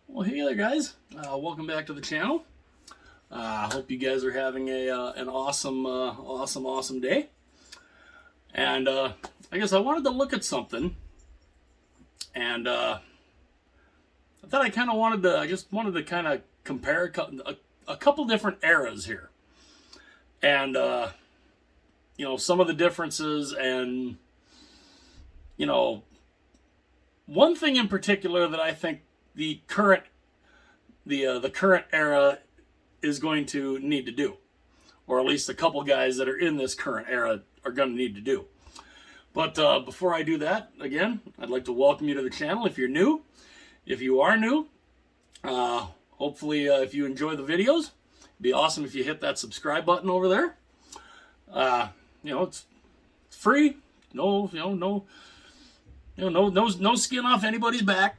Well, hey there, guys. Welcome back to the channel. I hope you guys are having an awesome day. And I guess I wanted to look at something, and I thought I just wanted to kind of compare a couple different eras here, and some of the differences, and one thing in particular that I think the current era is going to need to do, or at least a couple guys that are in this current era are going to need to do. But before I do that, again, I'd like to welcome you to the channel. If you're new, if you are new, hopefully if you enjoy the videos, it'd be awesome if you hit that subscribe button over there. It's free. No skin off anybody's back.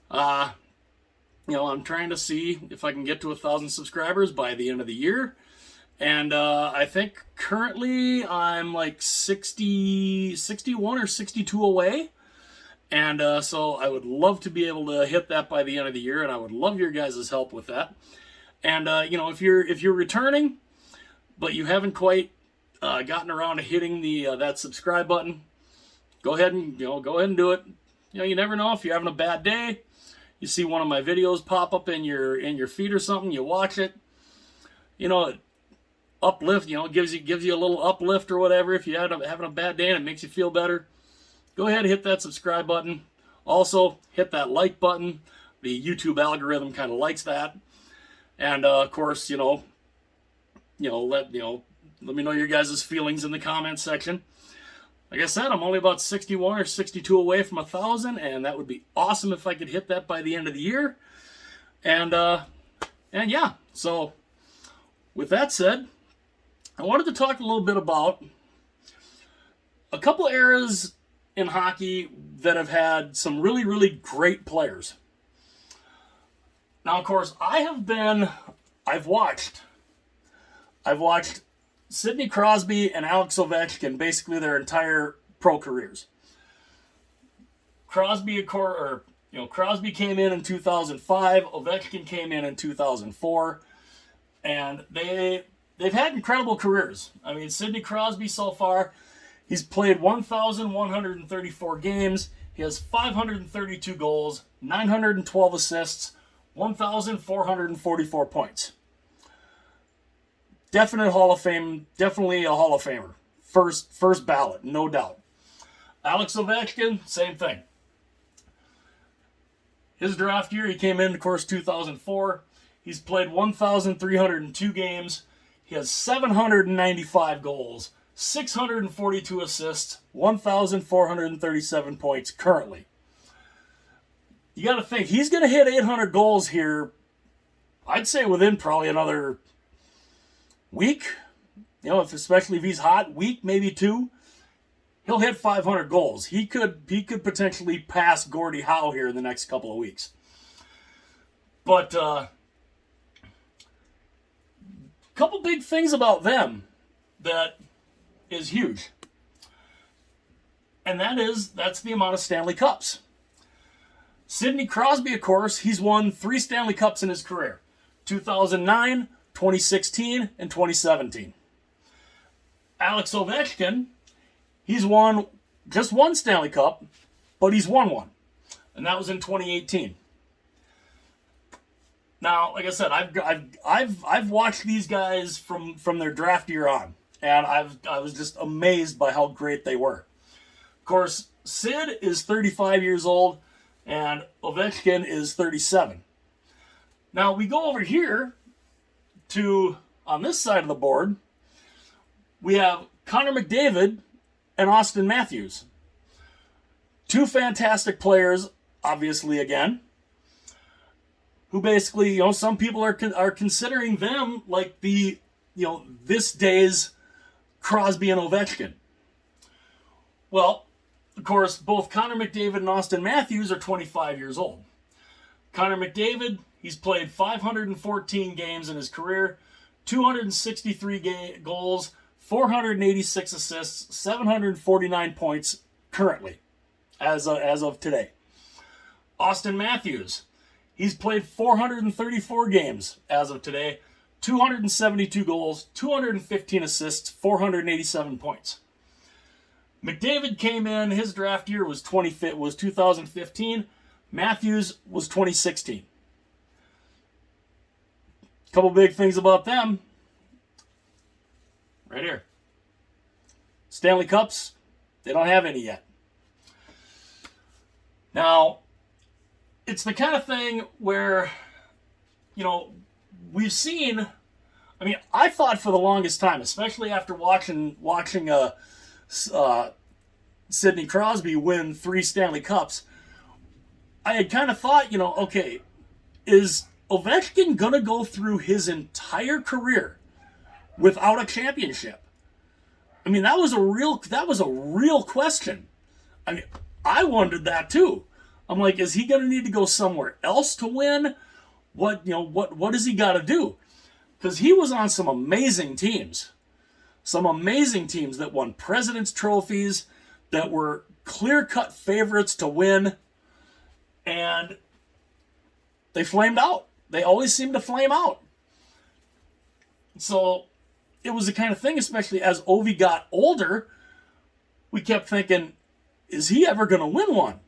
I'm trying to see if I can get to 1,000 subscribers by the end of the year. And I think currently I'm like 61 or 62 away. And so I would love to be able to hit that by the end of the year, and I would love your guys' help with that. And if you're returning, but you haven't quite gotten around to hitting that subscribe button, go ahead and do it. You never know, if you're having a bad day, you see one of my videos pop up in your feed or something, you watch it, uplift, gives you a little uplift or whatever. If you're having a bad day and it makes you feel better, go ahead and hit that subscribe button. Also, hit that like button. The YouTube algorithm kind of likes that. And of course, let me know your guys' feelings in the comments section. Like I said, I'm only about 61 or 62 away from 1,000, and that would be awesome if I could hit that by the end of the year. And yeah, so with that said, I wanted to talk a little bit about a couple eras in hockey that have had some really, really great players. Now, of course, I've watched Sidney Crosby and Alex Ovechkin basically their entire pro careers. Crosby came in 2005. Ovechkin came in 2004, and they've had incredible careers. I mean, Sidney Crosby so far, he's played 1,134 games. He has 532 goals, 912 assists, 1,444 points. Definitely a Hall of Famer. First ballot, no doubt. Alex Ovechkin, same thing. His draft year, he came in, of course, 2004. He's played 1,302 games. He has 795 goals, 642 assists, 1,437 points currently. You got to think, he's going to hit 800 goals here, I'd say within probably another week, especially if he's hot, week, maybe two, he'll hit 500 goals. He could potentially pass Gordie Howe here in the next couple of weeks. But couple big things about them that is huge, and that's the amount of Stanley Cups. Sidney Crosby, of course, he's won 3 Stanley Cups in his career: 2009, 2016, and 2017. Alex Ovechkin, he's won just 1 Stanley Cup, but he's won one, and that was in 2018. Now, like I said, I've watched these guys from their draft year on, and I was just amazed by how great they were. Of course, Sid is 35 years old, and Ovechkin is 37. Now we go over here on this side of the board, we have Connor McDavid and Austin Matthews. 2 fantastic players, obviously, again, who basically, some people are considering them like this day's Crosby and Ovechkin. Well, of course, both Connor McDavid and Austin Matthews are 25 years old. Connor McDavid, he's played 514 games in his career, 263 goals, 486 assists, 749 points currently, as of today. Austin Matthews, He's played 434 games as of today, 272 goals, 215 assists, 487 points. McDavid came in, his draft year was 2015. Matthews was 2016. Couple big things about them. Right here. Stanley Cups, they don't have any yet. Now, it's the kind of thing where, we've seen. I mean, I thought for the longest time, especially after watching Sidney Crosby win 3 Stanley Cups, I had kind of thought, okay, is Ovechkin gonna go through his entire career without a championship? I mean, that was a real question. I mean, I wondered that too. I'm like, is he going to need to go somewhere else to win? What does he got to do? Because he was on some amazing teams that won President's trophies, that were clear-cut favorites to win, and they flamed out. They always seem to flame out. So it was the kind of thing, especially as Ovi got older, we kept thinking, is he ever going to win one?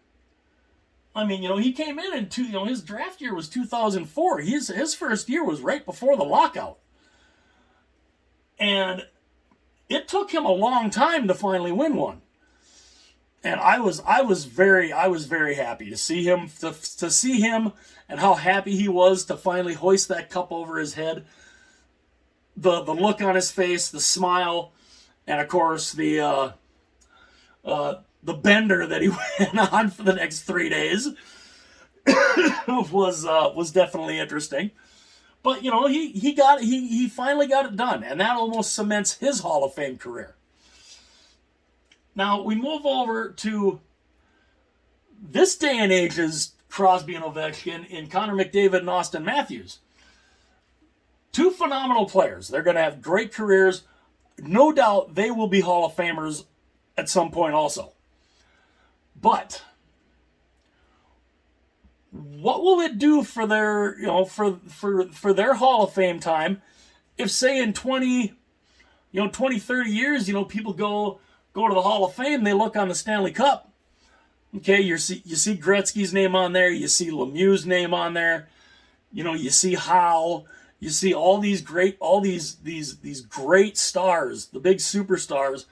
I mean, he came in and his draft year was 2004. His first year was right before the lockout. And it took him a long time to finally win one. And I was very happy to see him and how happy he was to finally hoist that cup over his head. The look on his face, the smile, and of course the bender that he went on for the next 3 days was definitely interesting. But he finally got it done, and that almost cements his Hall of Fame career. Now we move over to this day and age's Crosby and Ovechkin in Connor McDavid and Austin Matthews. 2 phenomenal players. They're going to have great careers. No doubt they will be Hall of Famers at some point also. But what will it do for their, for their Hall of Fame time if, say, in 20, 30 years, people go to the Hall of Fame, they look on the Stanley Cup. Okay, you see Gretzky's name on there, you see Lemieux's name on there, you see Howe, you see all these great stars, the big superstars,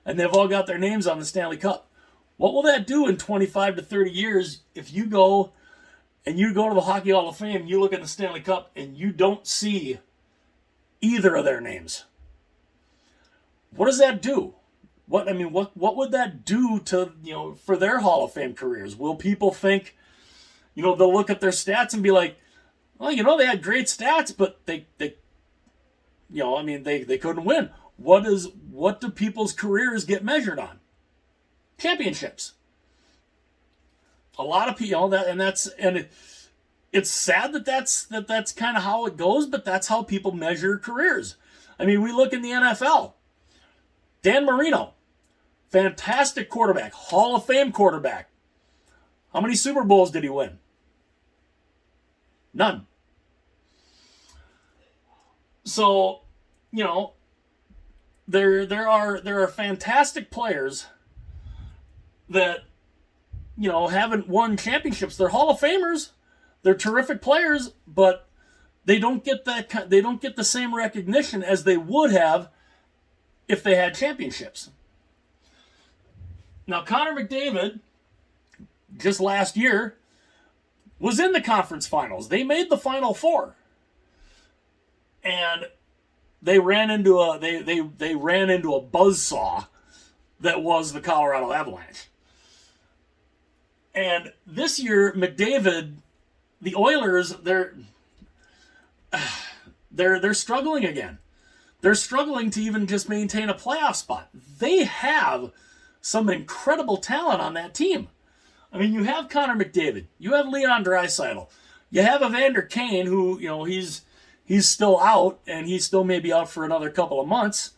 and they've all got their names on the Stanley Cup. What will that do in 25 to 30 years if you go to the Hockey Hall of Fame, you look at the Stanley Cup, and you don't see either of their names? What does that do? What would that do to, for their Hall of Fame careers? Will people think, they'll look at their stats and be like, well, they had great stats, but they couldn't win. What do people's careers get measured on? Championships. A lot of people, it's sad that's kind of how it goes, but that's how people measure careers. I mean, we look in the NFL. Dan Marino, fantastic quarterback, Hall of Fame quarterback. How many Super Bowls did he win? None. So, there are fantastic players that haven't won championships. They're Hall of Famers. They're terrific players, but they don't get the same recognition as they would have if they had championships. Now, Connor McDavid, just last year, was in the conference finals. They made the Final Four. And they ran into a buzzsaw that was the Colorado Avalanche. And this year, McDavid, the Oilers, they're struggling again. They're struggling to even just maintain a playoff spot. They have some incredible talent on that team. I mean, you have Connor McDavid, you have Leon Draisaitl, you have Evander Kane, who he's still out, and he's still maybe out for another couple of months.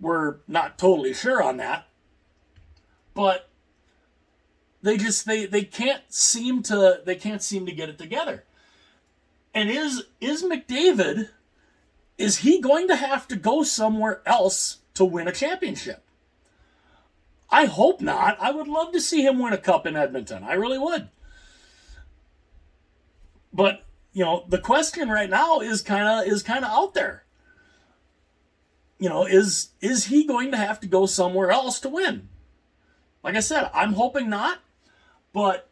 We're not totally sure on that, but they can't seem to get it together. And is McDavid, is he going to have to go somewhere else to win a championship? I hope not. I would love to see him win a cup in Edmonton. I really would. But, the question right now is kind of out there. Is he going to have to go somewhere else to win? Like I said, I'm hoping not, but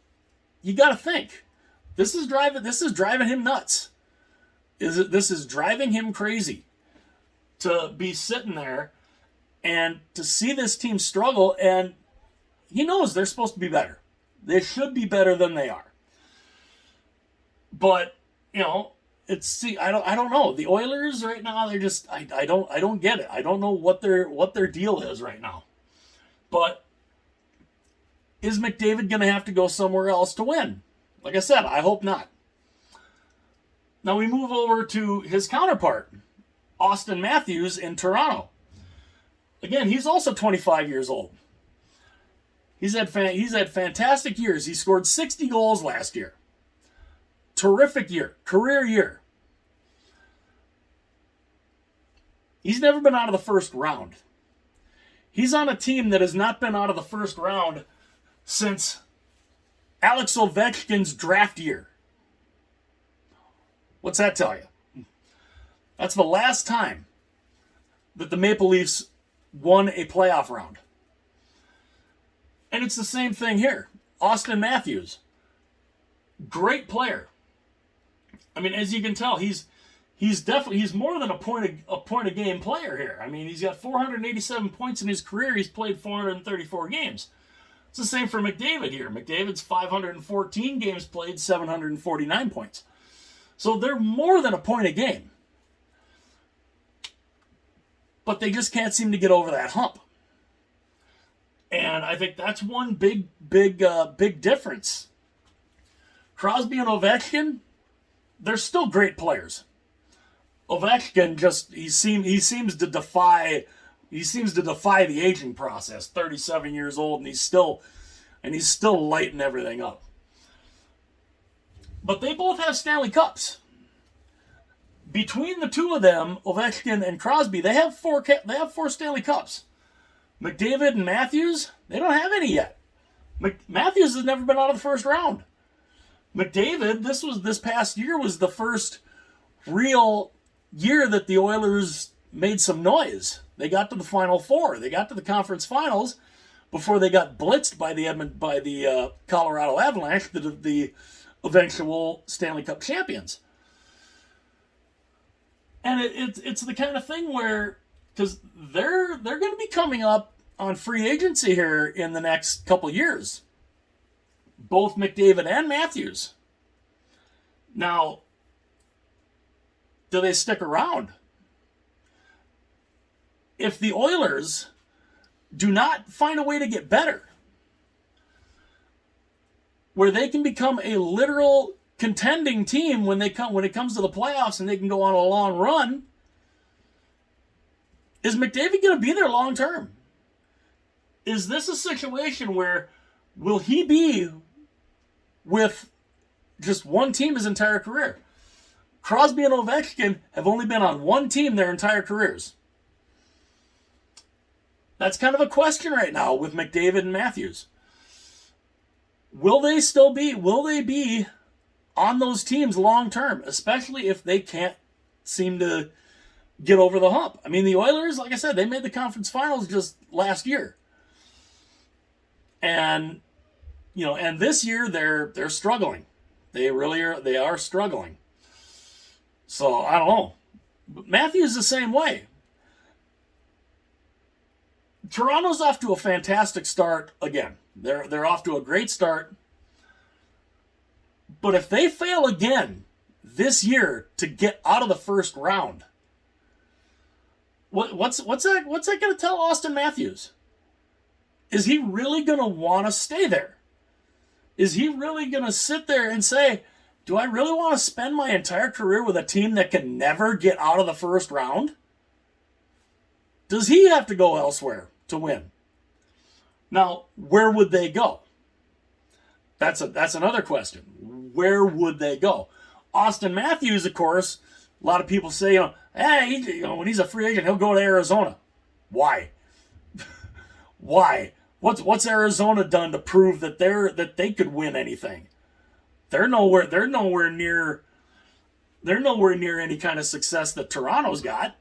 you got to think. This is driving him nuts. This is driving him crazy to be sitting there and to see this team struggle, and he knows they're supposed to be better. They should be better than they are. But, I don't know. The Oilers right now, they're just I don't get it. I don't know what their deal is right now. But is McDavid going to have to go somewhere else to win? Like I said, I hope not. Now we move over to his counterpart, Austin Matthews in Toronto. Again, he's also 25 years old. He's had fantastic years. He scored 60 goals last year. Terrific year, career year. He's never been out of the first round. He's on a team that has not been out of the first round since Alex Ovechkin's draft year. What's that tell you? That's the last time that the Maple Leafs won a playoff round. And it's the same thing here. Austin Matthews, great player. I mean, as you can tell, he's more than a point a game player here. I mean, he's got 487 points in his career. He's played 434 games. It's the same for McDavid here. McDavid's 514 games played, 749 points. So they're more than a point a game. But they just can't seem to get over that hump. And I think that's one big difference. Crosby and Ovechkin, they're still great players. Ovechkin he seems to defy the aging process. 37 years old, and he's still lighting everything up. But they both have Stanley Cups. Between the two of them, Ovechkin and Crosby, they have four Stanley Cups. McDavid and Matthews, they don't have any yet. Matthews has never been out of the first round. McDavid, this past year was the first real year that the Oilers made some noise. They got to the Final Four. They got to the conference finals before they got blitzed by the Colorado Avalanche, the eventual Stanley Cup champions. And it's the kind of thing where, because they're going to be coming up on free agency here in the next couple years. Both McDavid and Matthews. Now, do they stick around? If the Oilers do not find a way to get better, where they can become a literal contending team when it comes to the playoffs and they can go on a long run, is McDavid going to be there long term? Is this a situation where will he be with just one team his entire career? Crosby and Ovechkin have only been on one team their entire careers. That's kind of a question right now with McDavid and Matthews. Will they be on those teams long term, especially if they can't seem to get over the hump? I mean, the Oilers, like I said, they made the conference finals just last year. And and this year they're struggling. They really are. They are struggling. So I don't know. But Matthews the same way. Toronto's off to a fantastic start again. They're off to a great start. But if they fail again this year to get out of the first round, what's that going to tell Austin Matthews? Is he really going to want to stay there? Is he really going to sit there and say, do I really want to spend my entire career with a team that can never get out of the first round? Does he have to go elsewhere to win? Now, where would they go? That's another question. Where would they go? Austin Matthews, of course, a lot of people say, hey, when he's a free agent, he'll go to Arizona. Why? Why? What's Arizona done to prove that they could win anything? They're nowhere near any kind of success that Toronto's got.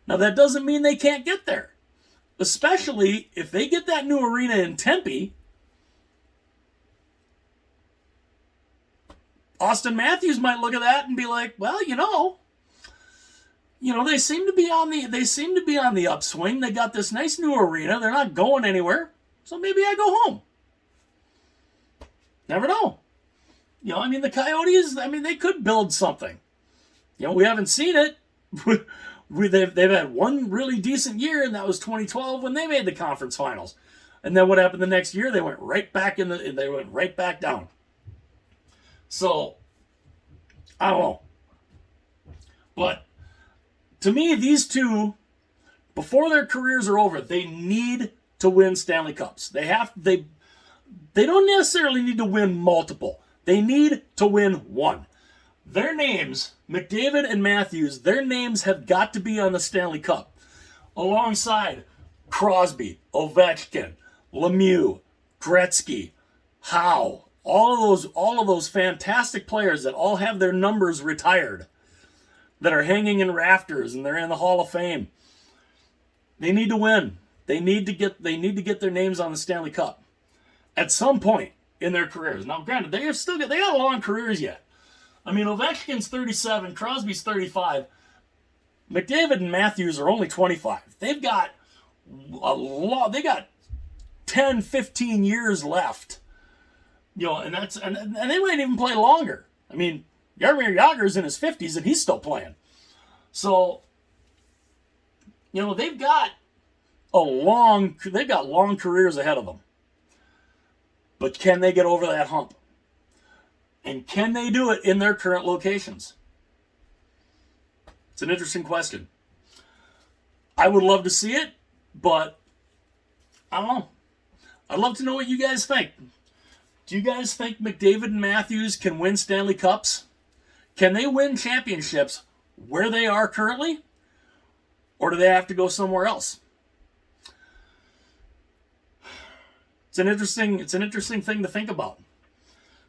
Now that doesn't mean they can't get there. Especially if they get that new arena in Tempe. Austin Matthews might look at that and be like, well, they seem to be on the upswing. They got this nice new arena. They're not going anywhere. So maybe I go home. Never know. The Coyotes, they could build something. We haven't seen it. They've had one really decent year, and that was 2012 when they made the conference finals. And then what happened the next year? They went right back down. So, I don't know. But to me, these two, before their careers are over, they need to win Stanley Cups. They don't necessarily need to win multiple. They need to win one. Their names, McDavid and Matthews, their names have got to be on the Stanley Cup. Alongside Crosby, Ovechkin, Lemieux, Gretzky, Howe, all of those fantastic players that all have their numbers retired, that are hanging in rafters and they're in the Hall of Fame. They need to win. They need to get their names on the Stanley Cup at some point in their careers. Now, granted, they got long careers yet. Ovechkin's 37, Crosby's 35. McDavid and Matthews are only 25. They've got they got 10, 15 years left. And they might even play longer. Jaromir Jagr's in his 50s and he's still playing. So, they've got long careers ahead of them. But can they get over that hump? And can they do it in their current locations? It's an interesting question. I would love to see it, but I don't know. I'd love to know what you guys think. Do you guys think McDavid and Matthews can win Stanley Cups? Can they win championships where they are currently? Or do they have to go somewhere else? It's an interesting thing to think about.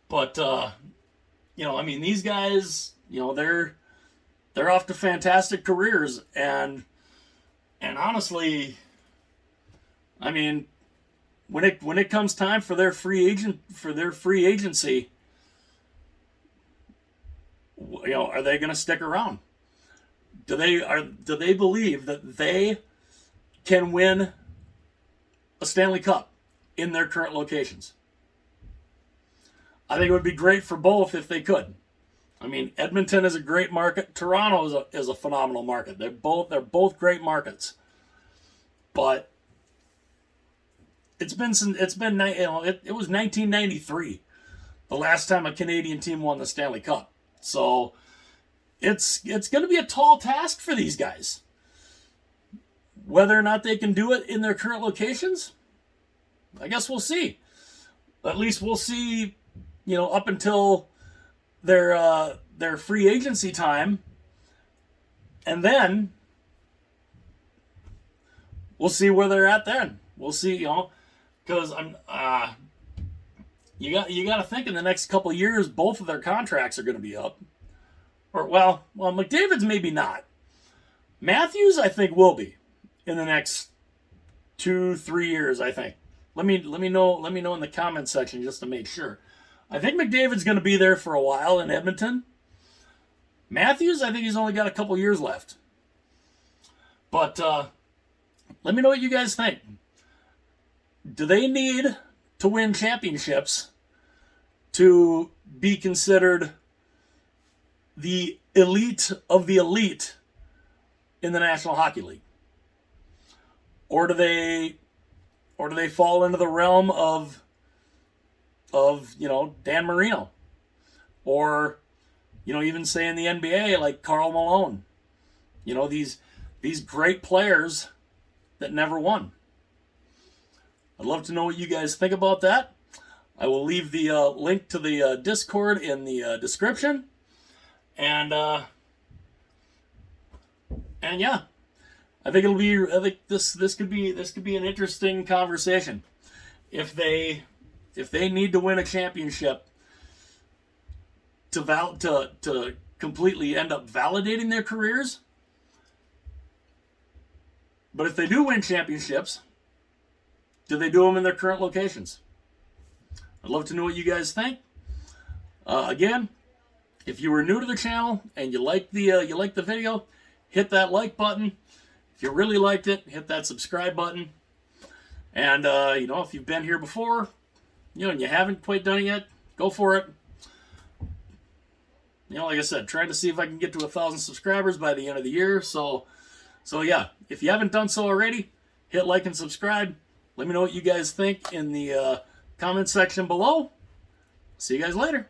But these guys, they're off to fantastic careers, and honestly, when it comes time for their free agency, are they going to stick around? Do they believe that they can win a Stanley Cup in their current locations? I think it would be great for both if they could. Edmonton is a great market. Toronto is a phenomenal market. They're both great markets. But it was 1993, the last time a Canadian team won the Stanley Cup. So it's going to be a tall task for these guys. Whether or not they can do it in their current locations, I guess we'll see. At least we'll see, up until their free agency time, and then we'll see where they're at then. We'll see, because you got to think in the next couple of years, both of their contracts are going to be up. Or well, McDavid's maybe not. Matthews, I think, will be in the next 2-3 years. I think. Let me know in the comment section just to make sure. I think McDavid's going to be there for a while in Edmonton. Matthews, I think he's only got a couple years left. But let me know what you guys think. Do they need to win championships to be considered the elite of the elite in the National Hockey League? Or do they fall into the realm of Dan Marino, or even say in the NBA like Karl Malone, these great players that never won? I'd love to know what you guys think about that. I will leave the link to the Discord in the description. And yeah, I think this could be an interesting conversation. If they need to win a championship to completely end up validating their careers, but if they do win championships, do they do them in their current locations? I'd love to know what you guys think. Again, if you were new to the channel and you like the video, hit that like button. If you really liked it, hit that subscribe button. And if you've been here before, and you haven't quite done it yet, go for it. Like I said, trying to see if I can get to 1,000 subscribers by the end of the year. So yeah, if you haven't done so already, hit like and subscribe. Let me know what you guys think in the comment section below. See you guys later.